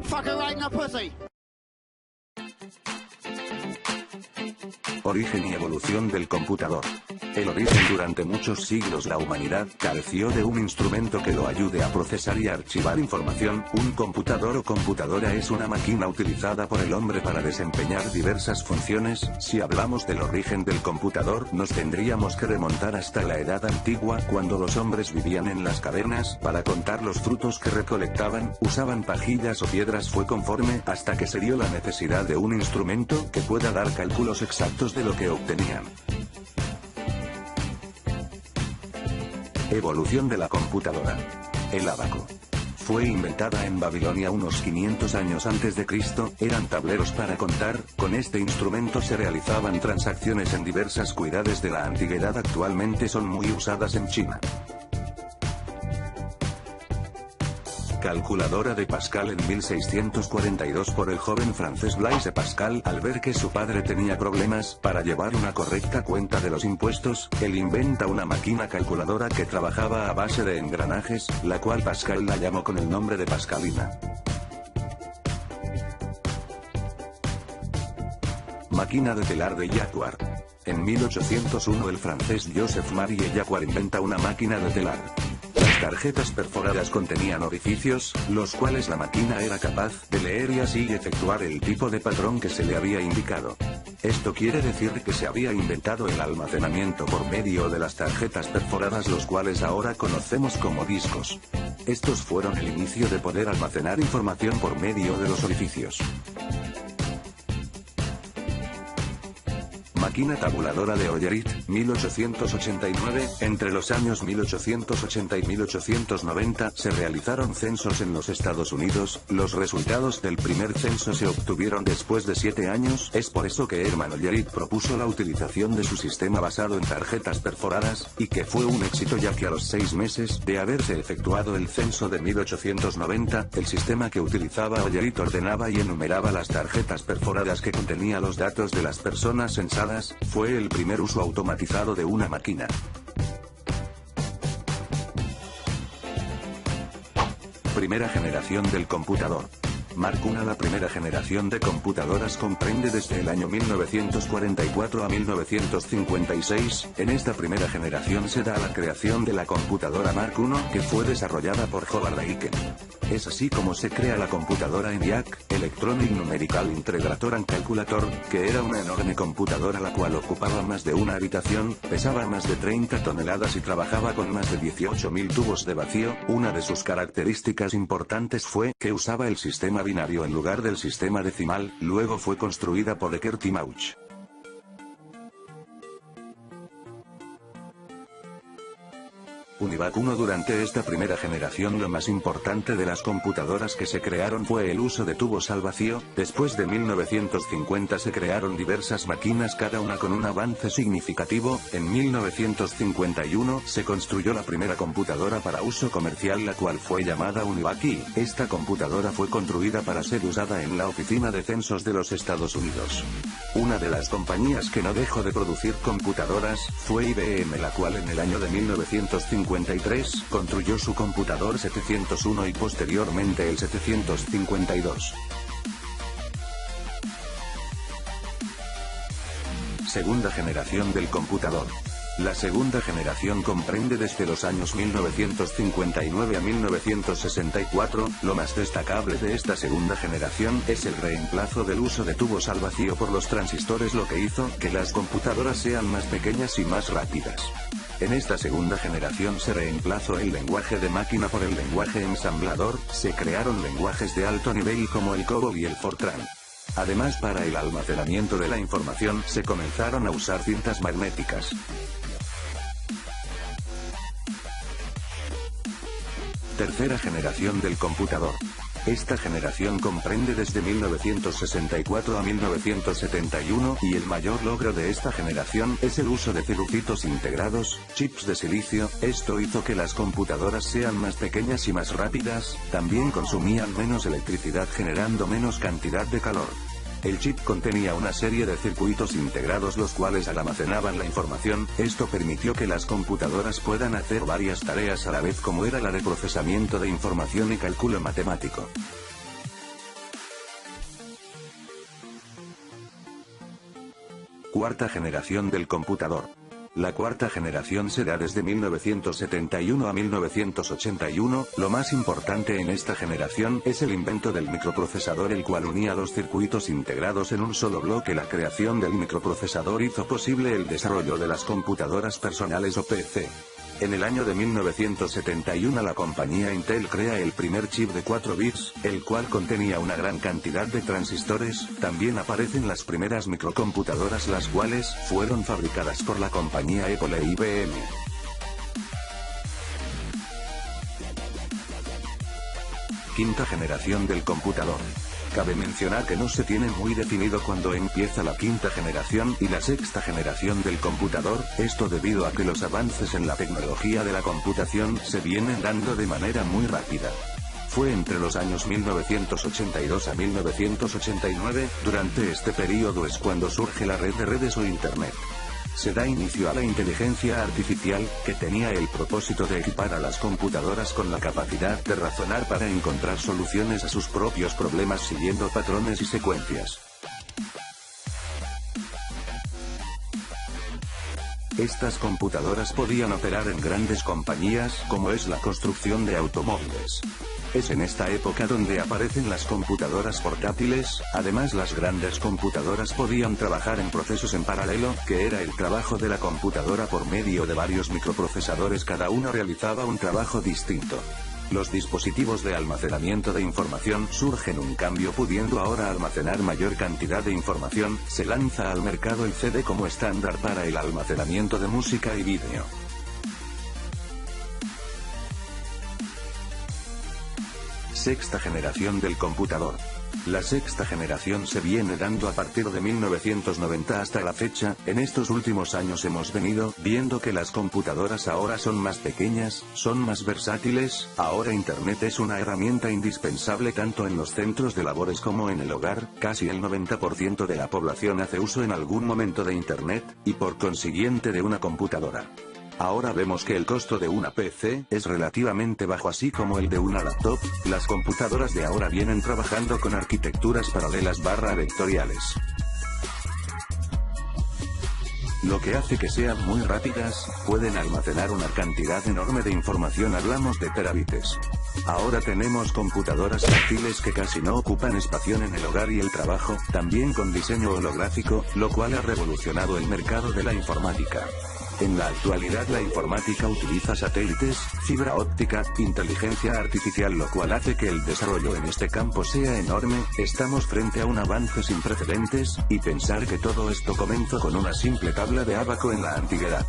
Fuck her right in the pussy. Origen y evolución del computador. El origen. Durante muchos siglos la humanidad careció de un instrumento que lo ayude a procesar y archivar información. Un computador o computadora es una máquina utilizada por el hombre para desempeñar diversas funciones. Si hablamos del origen del computador, nos tendríamos que remontar hasta la Edad Antigua, cuando los hombres vivían en las cavernas. Para contar los frutos que recolectaban, usaban pajillas o piedras. Fue conforme hasta que se dio la necesidad de un instrumento que pueda dar cálculos exactos de lo que obtenían. Evolución de la computadora. El ábaco. Fue inventada en Babilonia unos 500 años antes de Cristo, eran tableros para contar. Con este instrumento se realizaban transacciones en diversas ciudades de la antigüedad. Actualmente son muy usadas en China. Calculadora de Pascal. En 1642 por el joven francés Blaise Pascal, al ver que su padre tenía problemas para llevar una correcta cuenta de los impuestos, él inventa una máquina calculadora que trabajaba a base de engranajes, la cual Pascal la llamó con el nombre de Pascalina. Máquina de telar de Jacquard. En 1801 el francés Joseph Marie Jacquard inventa una máquina de telar. Las tarjetas perforadas contenían orificios, los cuales la máquina era capaz de leer y así efectuar el tipo de patrón que se le había indicado. Esto quiere decir que se había inventado el almacenamiento por medio de las tarjetas perforadas, los cuales ahora conocemos como discos. Estos fueron el inicio de poder almacenar información por medio de los orificios. Máquina tabuladora de Ollerit, 1889, entre los años 1880 y 1890 se realizaron censos en los Estados Unidos. Los resultados del primer censo se obtuvieron después de 7 años, es por eso que Hermann Ollerit propuso la utilización de su sistema basado en tarjetas perforadas, y que fue un éxito, ya que a los 6 meses de haberse efectuado el censo de 1890, el sistema que utilizaba Ollerit ordenaba y enumeraba las tarjetas perforadas que contenía los datos de las personas censadas. Fue el primer uso automatizado de una máquina. Primera generación del computador. Mark I. La primera generación de computadoras comprende desde el año 1944 a 1956. En esta primera generación se da la creación de la computadora Mark I, que fue desarrollada por Howard Aiken. Es así como se crea la computadora ENIAC, Electronic Numerical Integrator and Calculator, que era una enorme computadora la cual ocupaba más de una habitación, pesaba más de 30 toneladas y trabajaba con más de 18.000 tubos de vacío. Una de sus características importantes fue que usaba el sistema binario en lugar del sistema decimal. Luego fue construida por Eckert y Mauch. UNIVAC 1. Durante esta primera generación lo más importante de las computadoras que se crearon fue el uso de tubos al vacío. Después de 1950 se crearon diversas máquinas, cada una con un avance significativo. En 1951 se construyó la primera computadora para uso comercial, la cual fue llamada UNIVAC I. Esta computadora fue construida para ser usada en la Oficina de Censos de los Estados Unidos. Una de las compañías que no dejó de producir computadoras fue IBM, la cual en el año de 1953 construyó su computador 701 y posteriormente el 752. Segunda generación del computador. La segunda generación comprende desde los años 1959 a 1964, lo más destacable de esta segunda generación es el reemplazo del uso de tubos al vacío por los transistores, lo que hizo que las computadoras sean más pequeñas y más rápidas. En esta segunda generación se reemplazó el lenguaje de máquina por el lenguaje ensamblador, se crearon lenguajes de alto nivel como el COBOL y el Fortran. Además, para el almacenamiento de la información se comenzaron a usar cintas magnéticas. Tercera generación del computador. Esta generación comprende desde 1964 a 1971 y el mayor logro de esta generación es el uso de circuitos integrados, chips de silicio. Esto hizo que las computadoras sean más pequeñas y más rápidas, también consumían menos electricidad generando menos cantidad de calor. El chip contenía una serie de circuitos integrados los cuales almacenaban la información. Esto permitió que las computadoras puedan hacer varias tareas a la vez, como era la de procesamiento de información y cálculo matemático. Cuarta generación del computador. La cuarta generación se da desde 1971 a 1981, lo más importante en esta generación es el invento del microprocesador, el cual unía dos circuitos integrados en un solo bloque. La creación del microprocesador hizo posible el desarrollo de las computadoras personales o PC. En el año de 1971 la compañía Intel crea el primer chip de 4 bits, el cual contenía una gran cantidad de transistores. También aparecen las primeras microcomputadoras, las cuales fueron fabricadas por la compañía Apple e IBM. Quinta generación del computador. Cabe mencionar que no se tiene muy definido cuándo empieza la quinta generación y la sexta generación del computador, esto debido a que los avances en la tecnología de la computación se vienen dando de manera muy rápida. Fue entre los años 1982 a 1989, durante este periodo es cuando surge la red de redes o Internet. Se da inicio a la inteligencia artificial, que tenía el propósito de equipar a las computadoras con la capacidad de razonar para encontrar soluciones a sus propios problemas siguiendo patrones y secuencias. Estas computadoras podían operar en grandes compañías, como es la construcción de automóviles. Es en esta época donde aparecen las computadoras portátiles. Además, las grandes computadoras podían trabajar en procesos en paralelo, que era el trabajo de la computadora por medio de varios microprocesadores, cada uno realizaba un trabajo distinto. Los dispositivos de almacenamiento de información surgen un cambio, pudiendo ahora almacenar mayor cantidad de información. Se lanza al mercado el CD como estándar para el almacenamiento de música y vídeo. Sexta generación del computador. La sexta generación se viene dando a partir de 1990 hasta la fecha. En estos últimos años hemos venido viendo que las computadoras ahora son más pequeñas, son más versátiles. Ahora Internet es una herramienta indispensable tanto en los centros de labores como en el hogar. Casi el 90% de la población hace uso en algún momento de Internet, y por consiguiente de una computadora. Ahora vemos que el costo de una PC es relativamente bajo, así como el de una laptop. Las computadoras de ahora vienen trabajando con arquitecturas paralelas vectoriales, lo que hace que sean muy rápidas, pueden almacenar una cantidad enorme de información, hablamos de terabytes. Ahora tenemos computadoras táctiles que casi no ocupan espacio en el hogar y el trabajo, también con diseño holográfico, lo cual ha revolucionado el mercado de la informática. En la actualidad la informática utiliza satélites, fibra óptica, inteligencia artificial, lo cual hace que el desarrollo en este campo sea enorme. Estamos frente a un avance sin precedentes, y pensar que todo esto comenzó con una simple tabla de ábaco en la antigüedad.